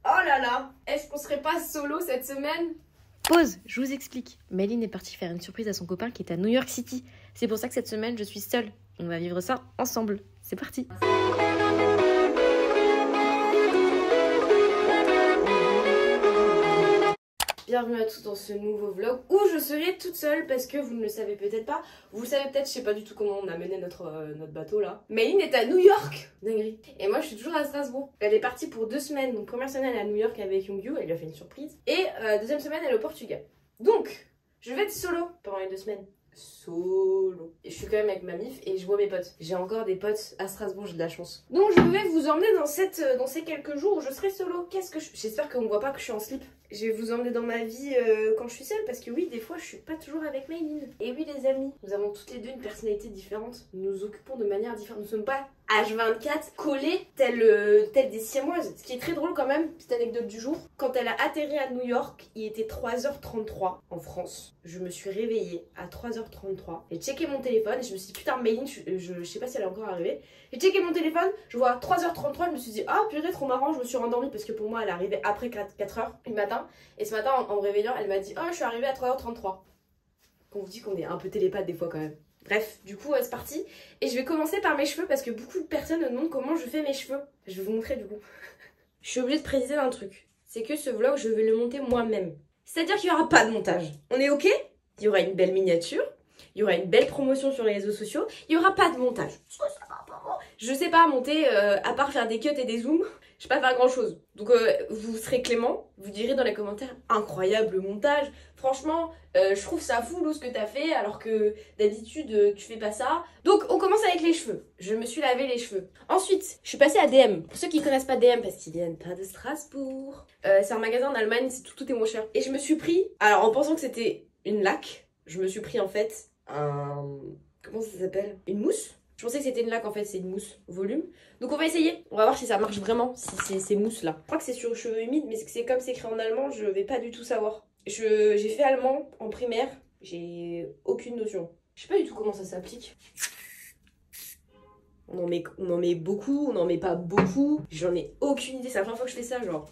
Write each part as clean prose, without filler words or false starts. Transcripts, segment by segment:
Oh là là, est-ce qu'on serait pas solo cette semaine? Pause, je vous explique. Méline est partie faire une surprise à son copain qui est à New York City. C'est pour ça que cette semaine, je suis seule. On va vivre ça ensemble. C'est parti. Bienvenue à tous dans ce nouveau vlog où je serai toute seule parce que vous ne le savez peut-être pas. Vous le savez peut-être, je sais pas du tout comment on a mené notre bateau là. Méline est à New York, dinguerie. Et moi je suis toujours à Strasbourg. Elle est partie pour 2 semaines, donc première semaine elle est à New York avec Youngyu, elle lui a fait une surprise. Et deuxième semaine elle est au Portugal. Donc, je vais être solo pendant les 2 semaines. Solo. Et je suis quand même avec ma mif et je vois mes potes. J'ai encore des potes à Strasbourg, j'ai de la chance. Donc je vais vous emmener dans ces quelques jours où je serai solo. J'espère qu'on ne voit pas que je suis en slip. Je vais vous emmener dans ma vie quand je suis seule parce que oui, des fois je suis pas toujours avec Méline. Et oui les amis, nous avons toutes les deux une personnalité différente. Nous nous occupons de manière différente. Nous ne sommes pas H24 collés tels des siamoises. Ce qui est très drôle quand même, petite anecdote du jour. Quand elle a atterri à New York, il était 3h33 en France. Je me suis réveillée à 3h33. J'ai checké mon téléphone et je me suis dit putain Méline, je sais pas si elle est encore arrivée. J'ai checké mon téléphone, je vois 3h33, je me suis dit ah purée trop marrant, je me suis rendormie parce que pour moi elle est arrivée après 4h du matin. Et ce matin en me réveillant elle m'a dit oh je suis arrivée à 3h33. On vous dit qu'on est un peu télépathe des fois quand même. Bref, du coup c'est parti. Et je vais commencer par mes cheveux parce que beaucoup de personnes me demandent comment je fais mes cheveux. Je vais vous montrer du coup. Je suis obligée de préciser un truc. C'est que ce vlog je vais le monter moi-même. C'est-à-dire qu'il n'y aura pas de montage. On est ok? Il y aura une belle miniature. Il y aura une belle promotion sur les réseaux sociaux. Il n'y aura pas de montage. Je sais pas monter, à part faire des cuts et des zooms, je sais pas faire grand chose. Donc vous serez clément, vous direz dans les commentaires, incroyable montage. Franchement, je trouve ça fou Lou ce que t'as fait alors que d'habitude tu fais pas ça. Donc on commence avec les cheveux. Je me suis lavé les cheveux. Ensuite, je suis passée à DM. Pour ceux qui connaissent pas DM parce qu'ils viennent pas de Strasbourg. C'est un magasin en Allemagne, tout est moins cher. Et je me suis pris, alors en pensant que c'était une laque, je me suis pris en fait comment ça s'appelle? Une mousse. Je pensais que c'était une laque en fait, c'est une mousse volume. Donc on va essayer, on va voir si ça marche vraiment, si c'est ces mousses là. Je crois que c'est sur cheveux humides, mais c'est comme c'est écrit en allemand, je vais pas du tout savoir. J'ai fait allemand en primaire, j'ai aucune notion. Je sais pas du tout comment ça s'applique. On en met beaucoup, on en met pas beaucoup. J'en ai aucune idée, c'est la première fois que je fais ça genre.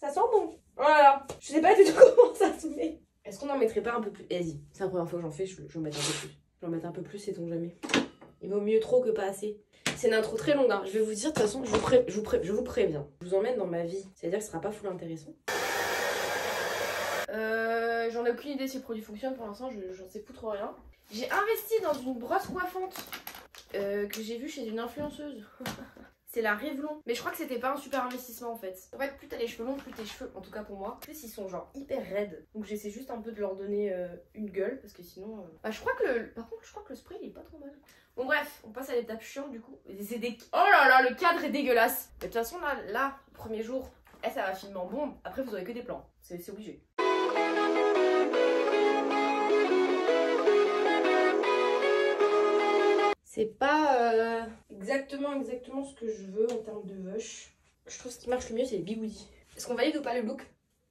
Ça sent bon. Voilà, je sais pas du tout comment ça se met. Est-ce qu'on en mettrait pas un peu plus? Vas-y, c'est la première fois que j'en fais, je vais en mettre un peu plus. Je vais en mettre un peu plus, sait-on jamais. Il vaut mieux trop que pas assez. C'est une intro très longue, hein. Je vais vous dire, de toute façon, je vous préviens. Je vous emmène dans ma vie. C'est-à-dire que ce sera pas full intéressant. J'en ai aucune idée si le produit fonctionne pour l'instant, j'en sais plus trop rien. J'ai investi dans une brosse coiffante que j'ai vue chez une influenceuse. C'est la Revlon. Mais je crois que c'était pas un super investissement en fait. En fait, plus t'as les cheveux longs, plus tes cheveux, en tout cas pour moi, plus ils sont genre hyper raides. Donc j'essaie juste un peu de leur donner une gueule parce que sinon. Bah, je crois que par contre, je crois que le spray il est pas trop mal. Bon, bref, on passe à l'étape chiante du coup. Oh là là, le cadre est dégueulasse. Mais de toute façon, là, premier jour, ça va filmer en bombe. Après, vous aurez que des plans. C'est obligé. C'est pas exactement ce que je veux en termes de vache. Je trouve ce qui marche le mieux, c'est les bigoudis. Est-ce qu'on valide ou pas le look?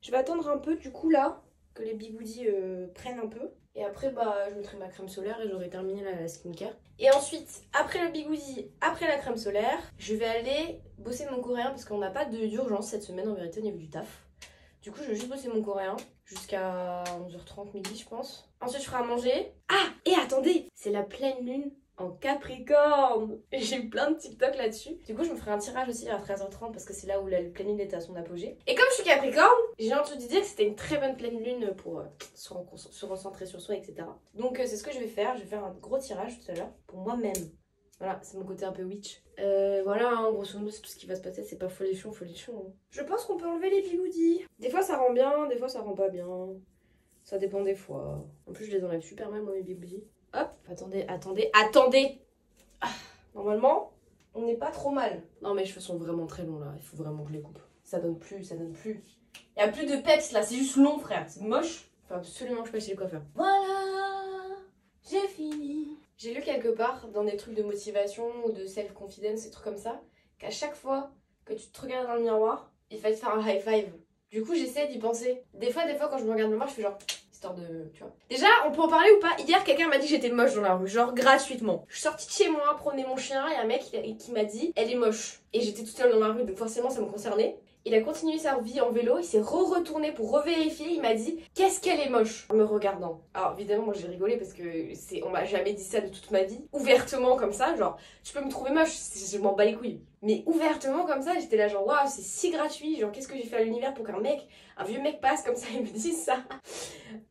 Je vais attendre un peu du coup là, que les bigoudis prennent un peu. Et après, bah, je mettrai ma crème solaire et j'aurai terminé la skincare. Et ensuite, après le bigoudi, après la crème solaire, je vais aller bosser mon coréen parce qu'on n'a pas d'urgence cette semaine en vérité au niveau du taf. Du coup, je vais juste bosser mon coréen jusqu'à 11h30 midi, je pense. Ensuite, je ferai à manger. Ah, et attendez, c'est la pleine lune en Capricorne. J'ai eu plein de TikTok là-dessus. Du coup, je me ferai un tirage aussi vers 13h30 parce que c'est là où la pleine lune était à son apogée. Et comme je suis Capricorne, j'ai entendu dire que c'était une très bonne pleine lune pour se recentrer sur soi, etc. Donc, c'est ce que je vais faire. Je vais faire un gros tirage tout à l'heure pour moi-même. Voilà, c'est mon côté un peu witch. Voilà, hein, grosso modo, c'est tout ce qui va se passer. C'est pas folichon. Hein. Je pense qu'on peut enlever les bigoudis. Des fois, ça rend bien, des fois, ça rend pas bien. Ça dépend des fois. En plus, je les enlève super mal, moi, mes bigoudis. Hop, attendez. Ah, normalement, on n'est pas trop mal. Non, mes cheveux sont vraiment très longs là. Il faut vraiment que je les coupe. Ça donne plus. Il n'y a plus de peps là, c'est juste long, frère. C'est moche. Faut absolument que je passe chez le coiffeur. Voilà, j'ai fini. J'ai lu quelque part dans des trucs de motivation ou de self-confidence, des trucs comme ça, qu'à chaque fois que tu te regardes dans le miroir, il fallait te faire un high five. Du coup, j'essaie d'y penser. Des fois, quand je me regarde dans le miroir, je fais genre, histoire de, tu vois. Déjà, on peut en parler ou pas? Hier, quelqu'un m'a dit que j'étais moche dans la rue, genre gratuitement. Je suis sortie de chez moi, promener mon chien, et un mec qui m'a dit, elle est moche. Et j'étais toute seule dans la rue, donc forcément, ça me concernait. Il a continué sa vie en vélo, il s'est retourné pour revérifier, il m'a dit « Qu'est-ce qu'elle est moche ?» en me regardant. Alors évidemment, moi j'ai rigolé parce que on m'a jamais dit ça de toute ma vie. Ouvertement comme ça, genre, tu peux me trouver moche, je m'en bats les couilles. Mais ouvertement comme ça, j'étais là genre « Waouh, c'est si gratuit, genre qu'est-ce que j'ai fait à l'univers pour qu'un mec, un vieux mec passe comme ça et me dise ça ?»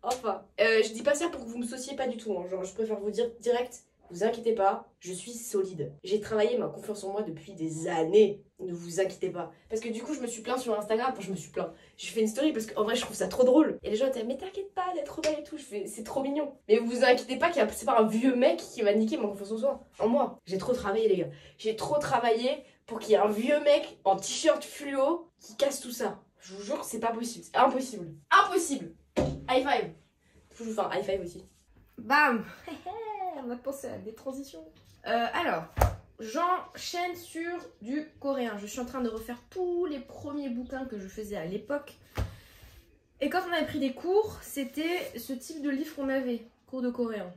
Enfin, je dis pas ça pour que vous me sauciez pas du tout, hein. Genre je préfère vous dire direct. Vous inquiétez pas, je suis solide. J'ai travaillé ma confiance en moi depuis des années. Ne vous inquiétez pas. Parce que du coup, je me suis plaint sur Instagram. Enfin, je me suis plaint. J'ai fait une story parce qu'en vrai, je trouve ça trop drôle. Et les gens étaient, mais t'inquiète pas d'être belle et tout. Je fais, c'est trop mignon. Mais vous inquiétez pas c'est pas un vieux mec qui va niquer ma confiance en soi. En moi. J'ai trop travaillé, les gars. J'ai trop travaillé pour qu'il y ait un vieux mec en t-shirt fluo qui casse tout ça. Je vous jure, c'est pas possible. C'est impossible. Impossible. High five. Faut que je vous fasse un high five aussi. Bam. On a pensé à des transitions. Alors, j'enchaîne sur du coréen. Je suis en train de refaire tous les premiers bouquins que je faisais à l'époque. Et quand on avait pris des cours, c'était ce type de livre qu'on avait. Cours de coréen.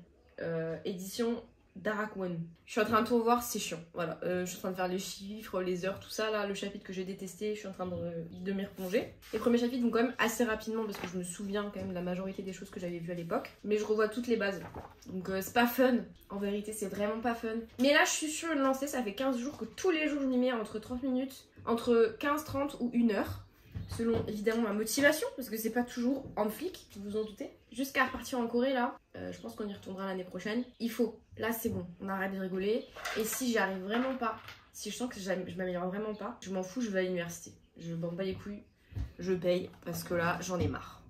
Édition Darakwon. Je suis en train de tout revoir, c'est chiant. Voilà, je suis en train de faire les chiffres, les heures, tout ça. Là, le chapitre que j'ai détesté, je suis en train de m'y replonger. Les premiers chapitres vont quand même assez rapidement parce que je me souviens quand même de la majorité des choses que j'avais vues à l'époque. Mais je revois toutes les bases. Donc c'est pas fun. En vérité, c'est vraiment pas fun. Mais là, je suis sur une lancée. Ça fait 15 jours que tous les jours, je m'y mets entre 30 minutes, entre 15-30 ou 1 heure. Selon évidemment ma motivation, parce que c'est pas toujours en flic, vous vous en doutez. Jusqu'à repartir en Corée là, je pense qu'on y retournera l'année prochaine. Il faut, là c'est bon, on arrête de rigoler. Et si j'y arrive vraiment pas, si je sens que je m'améliore vraiment pas, je m'en fous, je vais à l'université. Je m'en bats les couilles, je paye, parce que là j'en ai marre.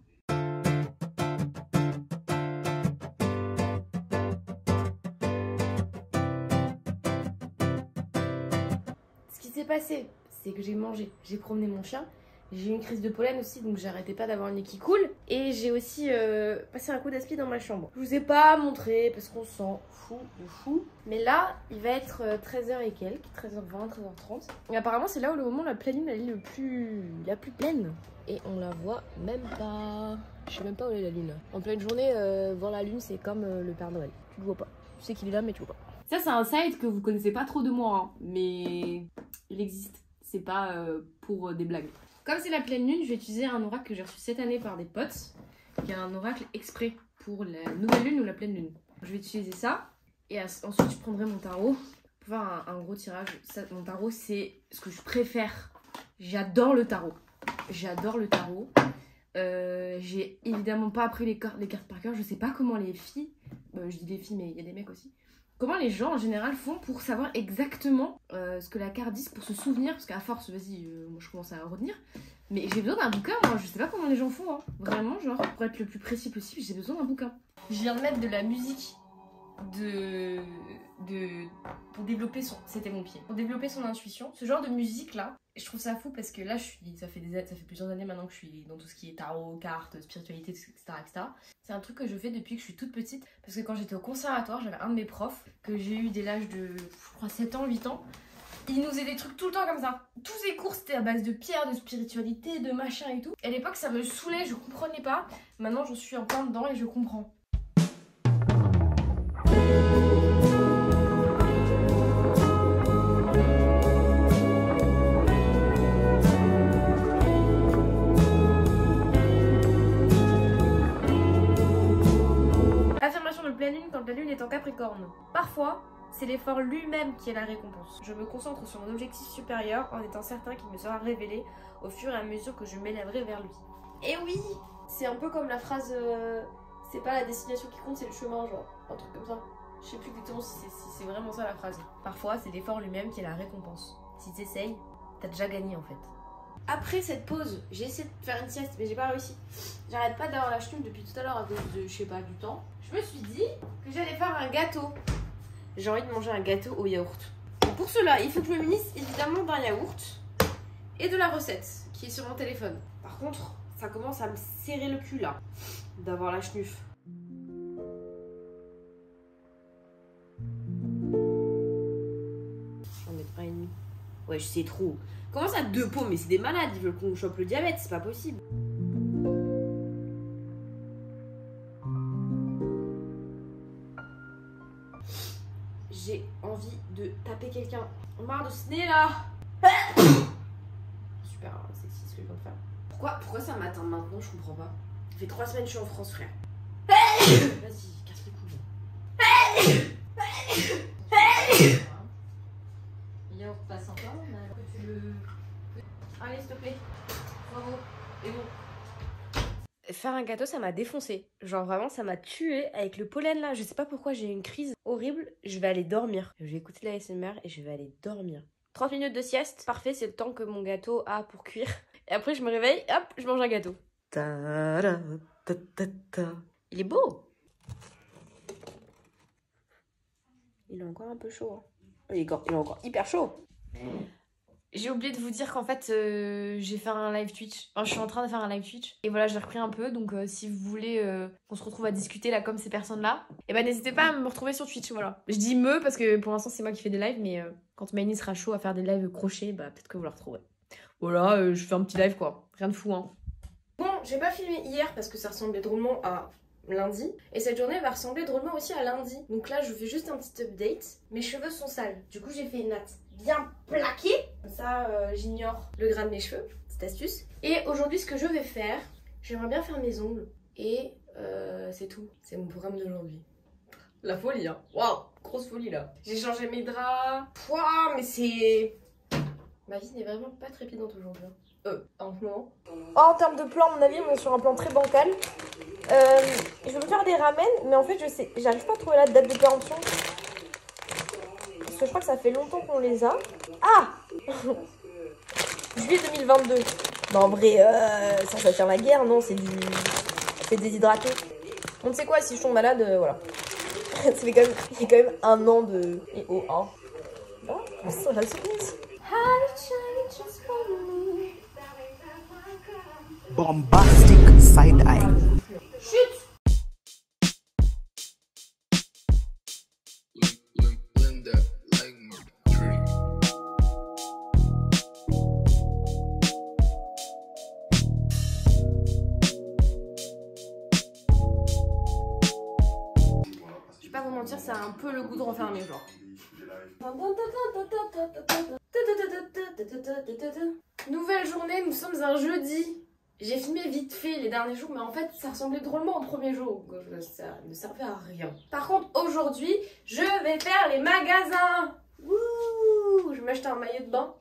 Ce qui s'est passé, c'est que j'ai mangé, j'ai promené mon chien. J'ai eu une crise de pollen aussi, donc j'arrêtais pas d'avoir le nez qui coule. Et j'ai aussi passé un coup d'aspi dans ma chambre. Je vous ai pas montré parce qu'on s'en fout de fou. Mais là, il va être 13h et quelques, 13h20, 13h30. Et apparemment, c'est là où le moment la pleine lune elle est la plus pleine. Et on la voit même pas. Je sais même pas où est la lune. En pleine journée, voir la lune, c'est comme le Père Noël. Tu le vois pas. Tu sais qu'il est là, mais tu le vois pas. Ça, c'est un site que vous connaissez pas trop de moi, hein, mais il existe. C'est pas pour des blagues. Comme c'est la pleine lune, je vais utiliser un oracle que j'ai reçu cette année par des potes, qui est un oracle exprès pour la nouvelle lune ou la pleine lune. Je vais utiliser ça, et ensuite je prendrai mon tarot pour faire un gros tirage. Ça, mon tarot, c'est ce que je préfère. J'adore le tarot. J'adore le tarot. J'ai évidemment pas appris les cartes par cœur. Je sais pas comment les filles, je dis les filles mais il y a des mecs aussi, comment les gens en général font pour savoir exactement ce que la carte dit, pour se souvenir, parce qu'à force, vas-y, moi je commence à retenir. Mais j'ai besoin d'un bouquin, moi, je sais pas comment les gens font, hein. Vraiment, genre, pour être le plus précis possible, j'ai besoin d'un bouquin. Je viens de mettre de la musique pour développer c'était mon pied, pour développer son intuition. Ce genre de musique là, je trouve ça fou parce que là ça fait plusieurs années maintenant que je suis dans tout ce qui est tarot, cartes, spiritualité, etc. C'est un truc que je fais depuis que je suis toute petite, parce que quand j'étais au conservatoire, j'avais un de mes profs que j'ai eu dès l'âge de, je crois, 7 ans, 8 ans. Il nous faisait des trucs tout le temps comme ça. Tous ses cours c'était à base de pierres, de spiritualité, de machin et tout. À l'époque ça me saoulait, je comprenais pas. Maintenant j'en suis en plein dedans et je comprends. Affirmation de pleine lune quand la lune est en Capricorne. Parfois, c'est l'effort lui-même qui est la récompense. Je me concentre sur mon objectif supérieur en étant certain qu'il me sera révélé au fur et à mesure que je m'élèverai vers lui. Et oui, c'est un peu comme la phrase c'est pas la destination qui compte, c'est le chemin, genre un truc comme ça. Je sais plus exactement si c'est vraiment ça la phrase. Parfois, c'est l'effort lui-même qui est la récompense. Si t'essayes, t'as déjà gagné en fait. Après cette pause, j'ai essayé de faire une sieste, mais j'ai pas réussi. J'arrête pas d'avoir la ch'touille depuis tout à l'heure à cause de, je sais pas, du temps. Je me suis dit que j'allais faire un gâteau. J'ai envie de manger un gâteau au yaourt. Donc pour cela, il faut que je me munisse évidemment d'un yaourt et de la recette qui est sur mon téléphone. Par contre, ça commence à me serrer le cul là, d'avoir la chnuf. J'en ai pas une. Ouais, je sais trop. Comment ça, 2 pots? Mais c'est des malades, ils veulent qu'on chope le diabète, c'est pas possible. J'ai envie de taper quelqu'un. Marre de ce nez là. Super sexy. Pourquoi ça m'atteint maintenant? Je comprends pas. Ça fait 3 semaines que je suis en France, frère. Vas-y, casse les couilles. Il repasse encore. Allez, s'il te plaît. Bravo. Et bon. Faire un gâteau, ça m'a défoncé. Genre vraiment, ça m'a tué avec le pollen là. Je sais pas pourquoi, j'ai une crise horrible. Je vais aller dormir. Je vais écouter la ASMR et je vais aller dormir. 30 minutes de sieste, parfait, c'est le temps que mon gâteau a pour cuire. Et après, je me réveille, hop, je mange un gâteau. Il est beau. Il est encore un peu chaud. Hein. Il est encore hyper chaud. J'ai oublié de vous dire qu'en fait, j'ai fait un live Twitch. Enfin, je suis en train de faire un live Twitch. Et voilà, j'ai repris un peu. Donc, si vous voulez qu'on se retrouve à discuter là comme ces personnes-là, et ben n'hésitez pas à me retrouver sur Twitch. Voilà. Je dis me parce que pour l'instant, c'est moi qui fais des lives. Mais quand Maëlie sera chaud à faire des lives crochets, bah peut-être que vous la retrouverez. Voilà, je fais un petit live quoi. Rien de fou, hein. Bon, j'ai pas filmé hier parce que ça ressemblait drôlement à lundi. Et cette journée va ressembler drôlement aussi à lundi. Donc là, je fais juste un petit update. Mes cheveux sont sales. Du coup, j'ai fait une natte bien plaquée. Comme ça, j'ignore le gras de mes cheveux. Petite astuce. Et aujourd'hui, ce que je vais faire, j'aimerais bien faire mes ongles. Et c'est tout. C'est mon programme d'aujourd'hui. La folie, hein. Waouh, grosse folie là. J'ai changé mes draps. Pouah, mais c'est... Ma vie n'est vraiment pas trépidante aujourd'hui. En ce moment. En termes de plan, à mon avis, on est sur un plan très bancal. Je veux me faire des ramen, mais en fait, j'arrive pas à trouver la date de péremption. Parce que je crois que ça fait longtemps qu'on les a. Ah Juillet 2022. Non, en vrai, ça tient la guerre, non? C'est déshydraté. On ne sait quoi, si je tombe malade, voilà. Ça fait quand même un an de... Et oh, hein. Oh, ça va se finir. Bombastic side eye. Chut! Je vais pas vous mentir, ça a un peu le goût de renfermer, genre. Nouvelle journée, nous sommes un jeudi. J'ai filmé vite fait les derniers jours, mais en fait, ça ressemblait drôlement au premier jour. Ça ne servait à rien. Par contre, aujourd'hui, je vais faire les magasins. Wouh! Je vais m'acheter un maillot de bain.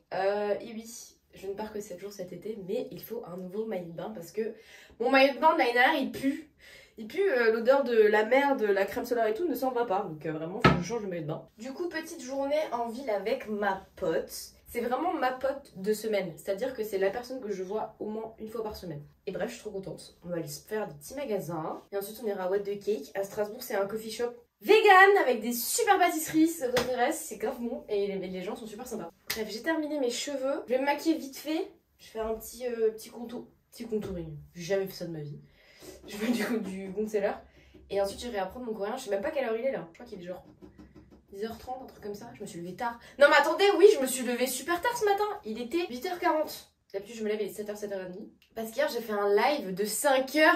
Et oui, je ne pars que 7 jours cet été, mais il faut un nouveau maillot de bain parce que mon maillot de bain de l'année dernière, il pue. Il pue, l'odeur de la mer, de la crème solaire et tout ne s'en va pas. Donc vraiment, faut que je change de maillot de bain. Du coup, petite journée en ville avec ma pote. C'est vraiment ma pote de semaine. C'est-à-dire que c'est la personne que je vois au moins une fois par semaine. Et bref, je suis trop contente. On va aller se faire des petits magasins. Et ensuite, on ira à What the Cake. À Strasbourg, c'est un coffee shop vegan avec des super pâtisseries. Si ça vous intéresse, c'est grave bon. Et les gens sont super sympas. Bref, j'ai terminé mes cheveux. Je vais me maquiller vite fait. Je vais faire un petit contouring. J'ai jamais fait ça de ma vie. Je veux du concealer. Et ensuite, j'irai apprendre mon coréen. Je sais même pas quelle heure il est là. Je crois qu'il est genre 10h30, un truc comme ça. Je me suis levée tard. Non mais attendez, oui, je me suis levée super tard ce matin. Il était 8h40. D'habitude, je me lève, il est 7h, 7h30. Parce qu'hier, j'ai fait un live de 5h.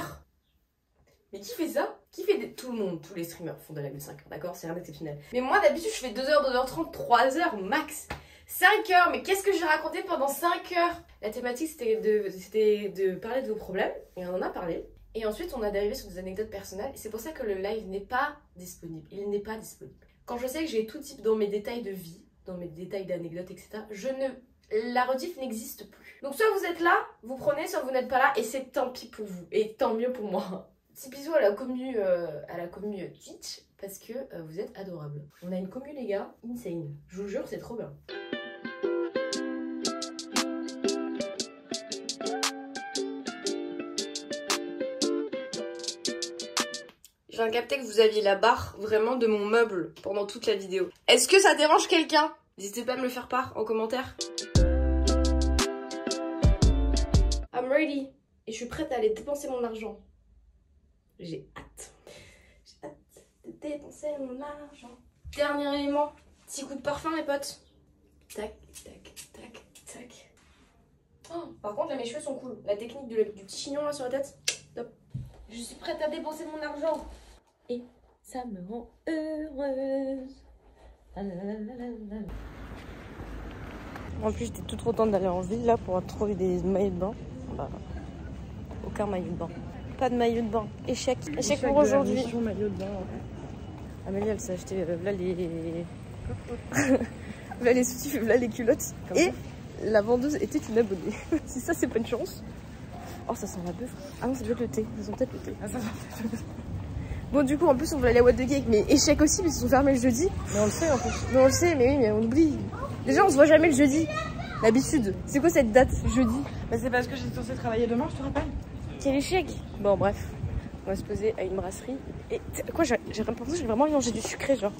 Mais qui fait ça? Qui fait Tout le monde, tous les streamers font des lives de 5h, d'accord? C'est rien d'exceptionnel. Mais moi, d'habitude, je fais 2h, 2h30, 3h max. 5h, mais qu'est-ce que j'ai raconté pendant 5h? La thématique, c'était de parler de vos problèmes. Et on en a parlé. Et ensuite, on a dérivé sur des anecdotes personnelles. Et c'est pour ça que le live n'est pas disponible. Il n'est pas disponible. Quand je sais que j'ai tout type dans mes détails de vie, dans mes détails d'anecdotes, etc., la rediff n'existe plus. Donc soit vous êtes là, vous prenez, soit vous n'êtes pas là, et c'est tant pis pour vous, et tant mieux pour moi. Petit bisou à la commu Twitch, parce que vous êtes adorables. On a une commu, les gars, insane. Je vous jure, c'est trop bien. Je viens de capter que vous aviez la barre vraiment de mon meuble pendant toute la vidéo. Est-ce que ça dérange quelqu'un? N'hésitez pas à me le faire part en commentaire. I'm ready. Et je suis prête à aller dépenser mon argent. J'ai hâte. J'ai hâte de dépenser mon argent. Dernier élément. Petit coup de parfum, mes potes. Tac, tac, tac, tac. Oh, par contre, là, mes cheveux sont cool. La technique du petit chignon là sur la tête, top. Je suis prête à dépenser mon argent. Et ça me rend heureuse. En plus, j'étais toute contente d'aller en ville là pour trouver des maillots de bain. Bah, aucun maillot de bain. Pas de maillot de bain. Échec. Échec pour aujourd'hui. Maillot de bain. Amélie, elle s'est acheté là les... là les soutifs, là les culottes. Comme et ça. la vendeuse était une abonnée. Si ça, c'est pas une chance. Oh, ça sent la bœuf. Ah non, ça doit être le thé. Ça sent peut-être le thé. Ah, ça va. Bon, du coup, en plus, on voulait aller à What the Cake, mais échec aussi, parce qu'ils sont fermés le jeudi. Mais on le sait en plus. Mais on le sait, mais oui, mais on oublie. Déjà, on se voit jamais le jeudi. D'habitude. C'est quoi cette date, jeudi? Bah, c'est parce que j'étais censée travailler demain, je te rappelle. Quel échec. Bon, bref. On va se poser à une brasserie. Et quoi, j'ai l'impression que j'ai vraiment envie de manger du sucré, genre.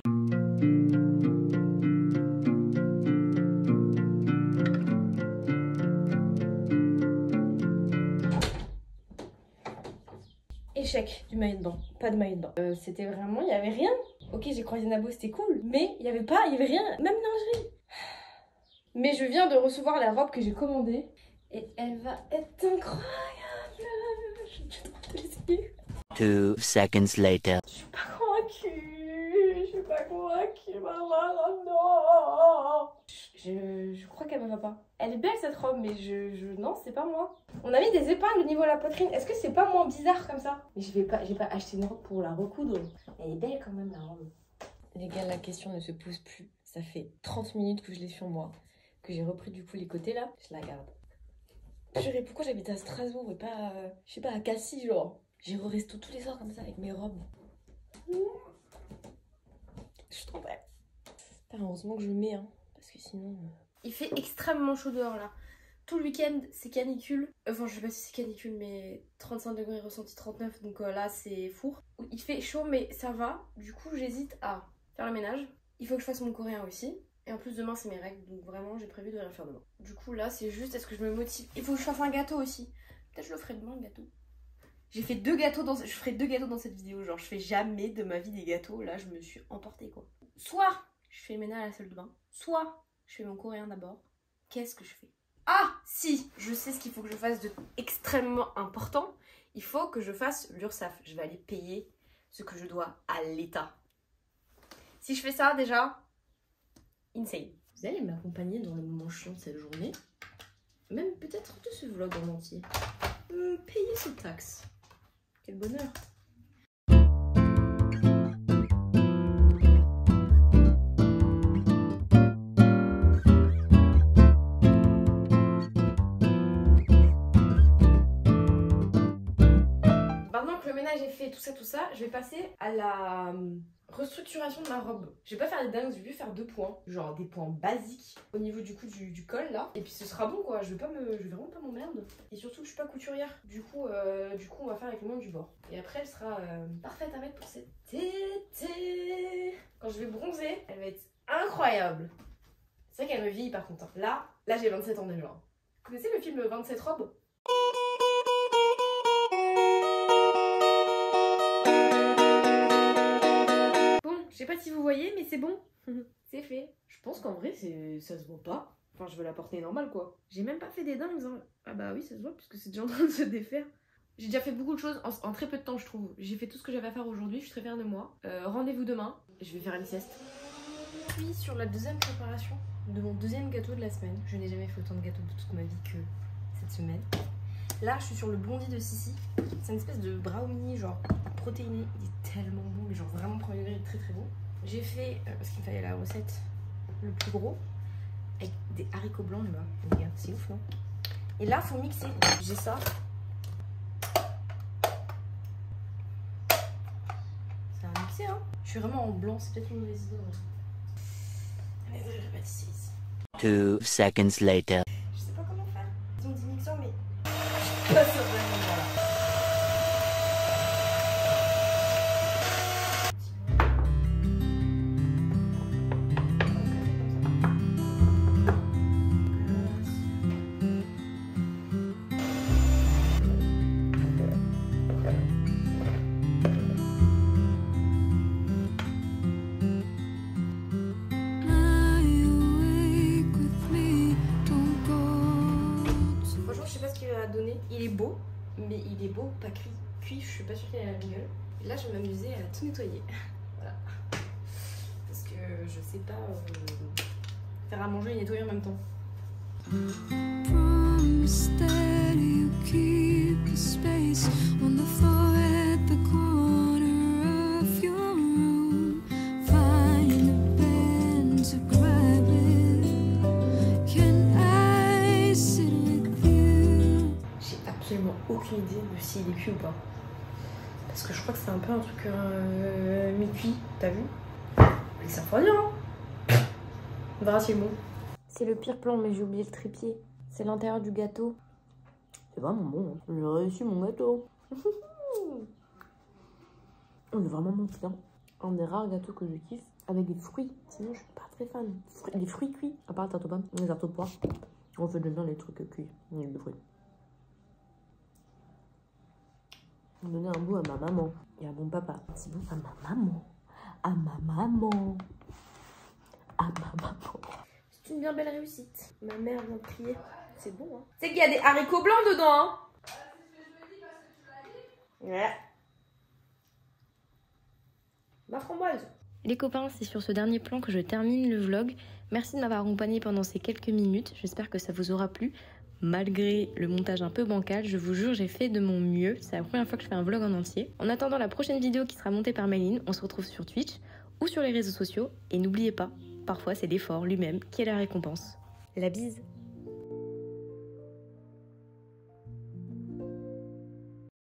Échec du maillot de bain. Pas de maillot de bain. C'était vraiment, il y avait rien. Ok, j'ai croisé Nabo, c'était cool. Mais il y avait rien. Même lingerie. Mais je viens de recevoir la robe que j'ai commandée. Et elle va être incroyable. J'ai trop hâte de l'essayer. 2 seconds later. Je suis pas convaincue, maman, non. Je crois qu'elle me va pas. Elle est belle cette robe, mais non, c'est pas moi. On a mis des épingles au niveau de la poitrine. Est-ce que c'est pas moins bizarre comme ça? Mais j'ai pas acheté une robe pour la recoudre. Elle est belle quand même, la robe. Les gars, la question ne se pose plus. Ça fait 30 minutes que je l'ai sur moi. Que j'ai repris du coup les côtés là. Je la garde. Purée, pourquoi j'habite à Strasbourg et pas, je sais pas, à Cassis, genre. J'ai resto tous les soirs comme ça avec mes robes. Je suis trop belle. Putain, heureusement que je mets, hein, parce que sinon... Il fait extrêmement chaud dehors, là. Tout le week-end, c'est canicule. Enfin, je sais pas si c'est canicule, mais 35 degrés ressenti 39, donc là, c'est four. Il fait chaud, mais ça va. Du coup, j'hésite à faire le ménage. Il faut que je fasse mon coréen aussi. Et en plus, demain, c'est mes règles, donc vraiment, j'ai prévu de rien faire demain. Du coup, là, c'est juste, est-ce que je me motive? Il faut que je fasse un gâteau aussi. Peut-être je le ferai demain, le gâteau. J'ai fait 2 gâteaux je ferai 2 gâteaux dans cette vidéo. Genre, je fais jamais de ma vie des gâteaux. Là, je me suis emportée, quoi. Soit je fais le ménage à la salle de bain, soit je fais mon coréen d'abord. Qu'est-ce que je fais? Ah, si, je sais ce qu'il faut que je fasse de extrêmement important. Il faut que je fasse l'URSSAF. Je vais aller payer ce que je dois à l'État. Si je fais ça, déjà, insane. Vous allez m'accompagner dans le moment chiant de cette journée. Même peut-être de ce vlog en entier. Payer ses taxes. Quel bonheur. Maintenant que le ménage est fait, tout ça, je vais passer à la restructuration de ma robe. Je vais pas faire des dingues, je vais faire 2 points, genre des points basiques au niveau du coup du col là. Et puis ce sera bon quoi, je vais vraiment pas m'emmerder. Et surtout que je suis pas couturière. Du coup on va faire avec le moins du bord. Et après elle sera parfaite à mettre pour cet été. Quand je vais bronzer, elle va être incroyable. C'est vrai qu'elle me vieillit par contre. Là j'ai 27 ans déjà. Vous connaissez le film 27 robes? Je sais pas si vous voyez, mais c'est bon. C'est fait. Je pense qu'en vrai, ça se voit pas. Enfin, je veux la porter normale, quoi. J'ai même pas fait des dingues. Hein. Ah bah oui, ça se voit, puisque c'est déjà en train de se défaire. J'ai déjà fait beaucoup de choses en très peu de temps, je trouve. J'ai fait tout ce que j'avais à faire aujourd'hui. Je suis très fière de moi. Rendez-vous demain. Je vais faire une sieste. Puis, sur la deuxième préparation de mon deuxième gâteau de la semaine. Je n'ai jamais fait autant de gâteaux de toute ma vie que cette semaine. Là, je suis sur le Blondie de Sissi. C'est une espèce de brownie, genre protéiné. Il est tellement bon, mais genre vraiment premier degré, très très bon. J'ai fait, parce qu'il me fallait la recette, le plus gros, avec des haricots blancs là. Les gars, c'est ouf, non? Et là, faut mixer. J'ai ça. Ça va mixer, hein. Je suis vraiment en blanc, c'est peut-être une mauvaise idée. Mais je vais pâtisser ici. 2 seconds later. Je sais pas comment faire. Ils ont dit mixeur, mais... Ça va, voilà. Il est beau, mais il est beau, pas cuit. Cuit, je suis pas sûre qu'il ait la gueule. Et là, je vais m'amuser à tout nettoyer. Voilà. Parce que je sais pas faire à manger et nettoyer en même temps. Promise that you keep the space. aucune idée de s'il est cuit ou pas. Parce que je crois que c'est un peu un truc mi-cuit, t'as vu? Mais ça refroidit, hein. Verra si bon. C'est le pire plan, mais j'ai oublié le trépied. C'est l'intérieur du gâteau. C'est vraiment bon, hein. J'ai réussi mon gâteau. On est vraiment bon, putain. Un des rares gâteaux que je kiffe avec des fruits. Sinon, je suis pas très fan. Les fruits cuits, à part la tarte aux pommes, les tartes aux pois. En fait, j'aime bien les trucs cuits avec des fruits. On donnait un bout à ma maman et à mon papa. C'est bon à ma maman. À ma maman. À ma maman. C'est une bien belle réussite. Ma mère vient de crier. C'est bon, hein. C'est qu'il y a des haricots blancs dedans, hein. Ouais. Ma framboise. Les copains, c'est sur ce dernier plan que je termine le vlog. Merci de m'avoir accompagné pendant ces quelques minutes. J'espère que ça vous aura plu. Malgré le montage un peu bancal, je vous jure, j'ai fait de mon mieux. C'est la première fois que je fais un vlog en entier. En attendant la prochaine vidéo qui sera montée par Méline, on se retrouve sur Twitch ou sur les réseaux sociaux. Et n'oubliez pas, parfois c'est l'effort lui-même qui est la récompense. La bise.